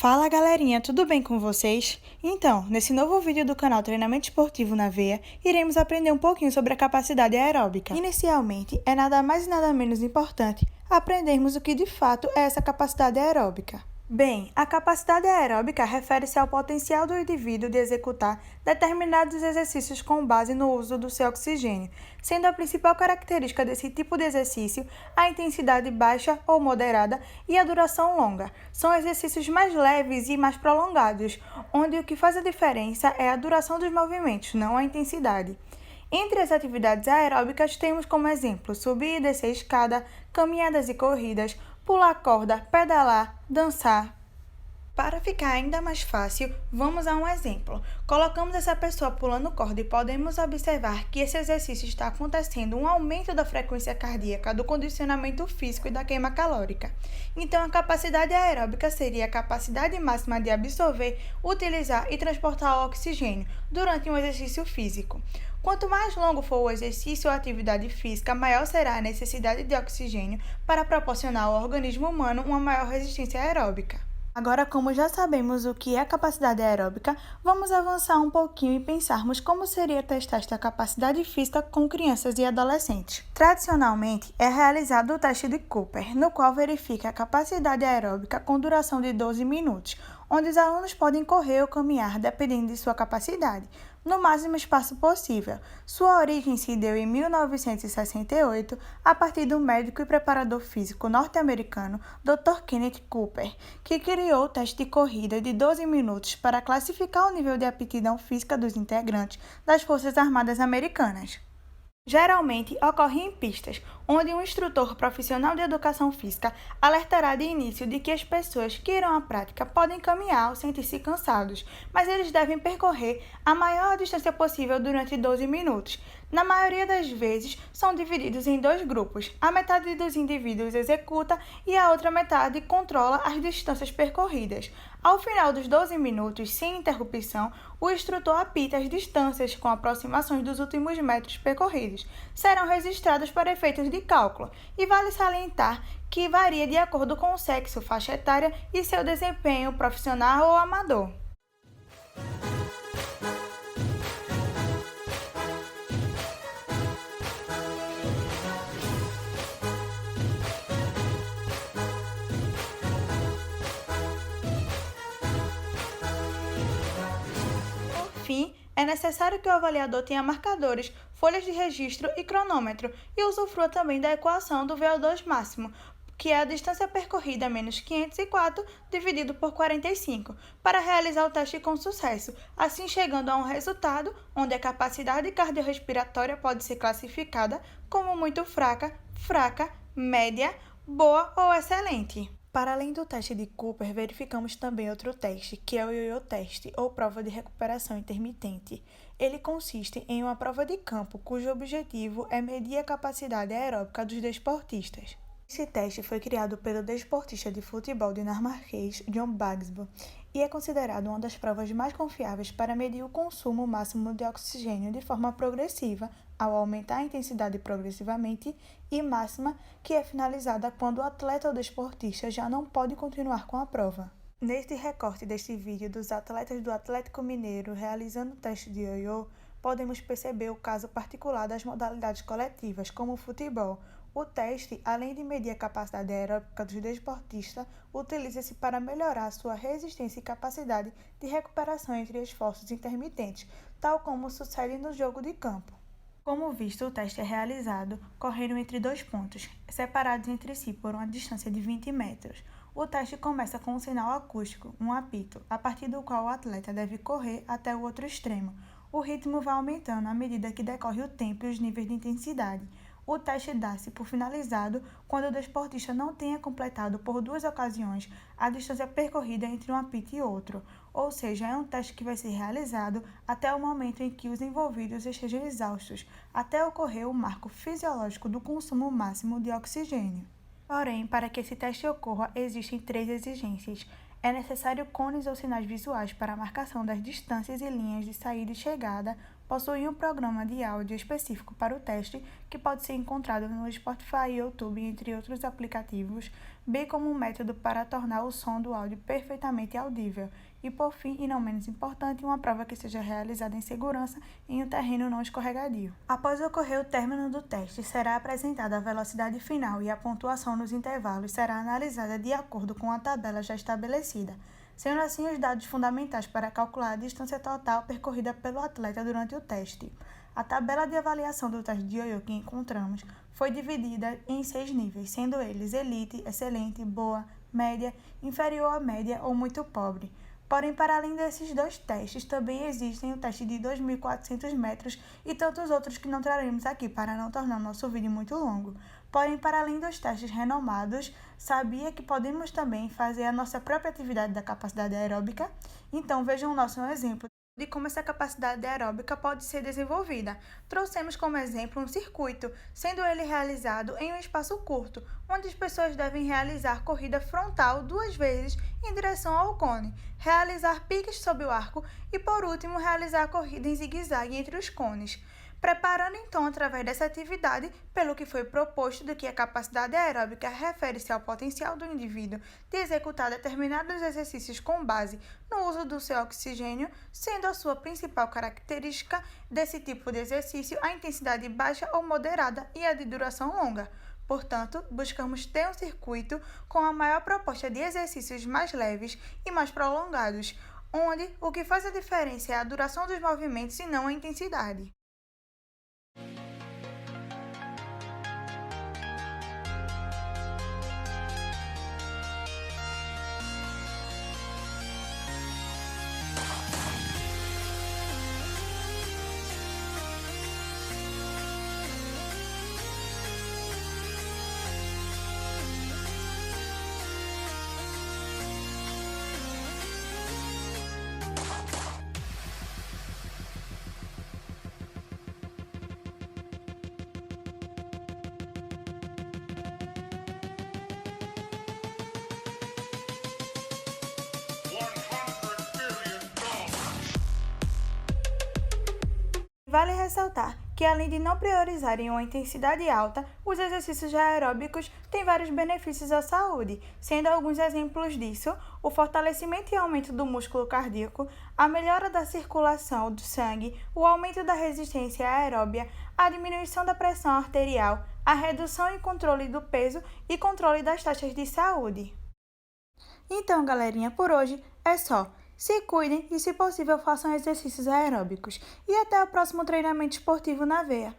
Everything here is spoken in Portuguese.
Fala galerinha, tudo bem com vocês? Então, nesse novo vídeo do canal Treinamento Esportivo na Veia, iremos aprender um pouquinho sobre a capacidade aeróbica. Inicialmente, é nada mais e nada menos importante aprendermos o que de fato é essa capacidade aeróbica. Bem, a capacidade aeróbica refere-se ao potencial do indivíduo de executar determinados exercícios com base no uso do seu oxigênio, sendo a principal característica desse tipo de exercício a intensidade baixa ou moderada e a duração longa. São exercícios mais leves e mais prolongados, onde o que faz a diferença é a duração dos movimentos, não a intensidade. Entre as atividades aeróbicas, temos como exemplo subir e descer escada, caminhadas e corridas, pular corda, pedalar, dançar. Para ficar ainda mais fácil, vamos a um exemplo. Colocamos essa pessoa pulando corda e podemos observar que esse exercício está acontecendo um aumento da frequência cardíaca, do condicionamento físico e da queima calórica. Então, a capacidade aeróbica seria a capacidade máxima de absorver, utilizar e transportar o oxigênio durante um exercício físico. Quanto mais longo for o exercício ou atividade física, maior será a necessidade de oxigênio para proporcionar ao organismo humano uma maior resistência aeróbica. Agora, como já sabemos o que é capacidade aeróbica, vamos avançar um pouquinho e pensarmos como seria testar esta capacidade física com crianças e adolescentes. Tradicionalmente, é realizado o teste de Cooper, no qual verifica a capacidade aeróbica com duração de 12 minutos, onde os alunos podem correr ou caminhar dependendo de sua capacidade, no máximo espaço possível. Sua origem se deu em 1968, a partir do médico e preparador físico norte-americano Dr. Kenneth Cooper, que criou o teste de corrida de 12 minutos para classificar o nível de aptidão física dos integrantes das Forças Armadas Americanas. Geralmente ocorre em pistas, onde um instrutor profissional de educação física alertará de início de que as pessoas que irão à prática podem caminhar ao sentir-se cansados, mas eles devem percorrer a maior distância possível durante 12 minutos. Na maioria das vezes, são divididos em dois grupos. A metade dos indivíduos executa e a outra metade controla as distâncias percorridas. Ao final dos 12 minutos, sem interrupção, o instrutor apita as distâncias com aproximações dos últimos metros percorridos. Serão registrados para efeitos de cálculo e vale salientar que varia de acordo com o sexo, faixa etária e seu desempenho profissional ou amador. Por fim, é necessário que o avaliador tenha marcadores, folhas de registro e cronômetro e usufrua também da equação do VO2 máximo, que é a distância percorrida menos 504 dividido por 45, para realizar o teste com sucesso, assim chegando a um resultado onde a capacidade cardiorrespiratória pode ser classificada como muito fraca, fraca, média, boa ou excelente. Para além do teste de Cooper, verificamos também outro teste, que é o Yo-Yo Teste, ou prova de recuperação intermitente. Ele consiste em uma prova de campo, cujo objetivo é medir a capacidade aeróbica dos desportistas. Esse teste foi criado pelo desportista de futebol dinamarquês John Bagsbo e é considerado uma das provas mais confiáveis para medir o consumo máximo de oxigênio de forma progressiva, ao aumentar a intensidade progressivamente, e máxima, que é finalizada quando o atleta ou desportista já não pode continuar com a prova. Neste recorte deste vídeo dos atletas do Atlético Mineiro realizando o teste de ioiô, podemos perceber o caso particular das modalidades coletivas, como o futebol. O teste, além de medir a capacidade aeróbica dos desportistas, utiliza-se para melhorar sua resistência e capacidade de recuperação entre esforços intermitentes, tal como sucede no jogo de campo. Como visto, o teste é realizado correndo entre dois pontos, separados entre si por uma distância de 20 metros. O teste começa com um sinal acústico, um apito, a partir do qual o atleta deve correr até o outro extremo. O ritmo vai aumentando à medida que decorre o tempo e os níveis de intensidade. O teste dá-se por finalizado quando o desportista não tenha completado por duas ocasiões a distância percorrida entre um apito e outro, ou seja, é um teste que vai ser realizado até o momento em que os envolvidos estejam exaustos, até ocorrer o marco fisiológico do consumo máximo de oxigênio. Porém, para que esse teste ocorra, existem 3 exigências. É necessário cones ou sinais visuais para a marcação das distâncias e linhas de saída e chegada, possuir um programa de áudio específico para o teste, que pode ser encontrado no Spotify, YouTube, entre outros aplicativos, bem como um método para tornar o som do áudio perfeitamente audível. E por fim, e não menos importante, uma prova que seja realizada em segurança em um terreno não escorregadio. Após ocorrer o término do teste, será apresentada a velocidade final e a pontuação nos intervalos será analisada de acordo com a tabela já estabelecida, sendo assim os dados fundamentais para calcular a distância total percorrida pelo atleta durante o teste. A tabela de avaliação do teste de ioiô que encontramos foi dividida em 6 níveis, sendo eles elite, excelente, boa, média, inferior à média ou muito pobre. Porém, para além desses 2 testes, também existem o teste de 2.400 metros e tantos outros que não traremos aqui para não tornar o nosso vídeo muito longo. Porém, para além dos testes renomados, sabia que podemos também fazer a nossa própria atividade da capacidade aeróbica? Então, vejam o nosso exemplo de como essa capacidade aeróbica pode ser desenvolvida. Trouxemos como exemplo um circuito, sendo ele realizado em um espaço curto, onde as pessoas devem realizar corrida frontal 2 vezes em direção ao cone, realizar piques sob o arco e, por último, realizar a corrida em zigue-zague entre os cones. Preparando então, através dessa atividade, pelo que foi proposto de que a capacidade aeróbica refere-se ao potencial do indivíduo de executar determinados exercícios com base no uso do seu oxigênio, sendo a sua principal característica desse tipo de exercício a intensidade baixa ou moderada e a de duração longa. Portanto, buscamos ter um circuito com a maior proposta de exercícios mais leves e mais prolongados, onde o que faz a diferença é a duração dos movimentos e não a intensidade. Vale ressaltar que, além de não priorizarem uma intensidade alta, os exercícios aeróbicos têm vários benefícios à saúde, sendo alguns exemplos disso o fortalecimento e aumento do músculo cardíaco, a melhora da circulação do sangue, o aumento da resistência aeróbia, a diminuição da pressão arterial, a redução e controle do peso e controle das taxas de saúde. Então, galerinha, por hoje é só. Se cuidem e, se possível, façam exercícios aeróbicos. E até o próximo treinamento esportivo na veia.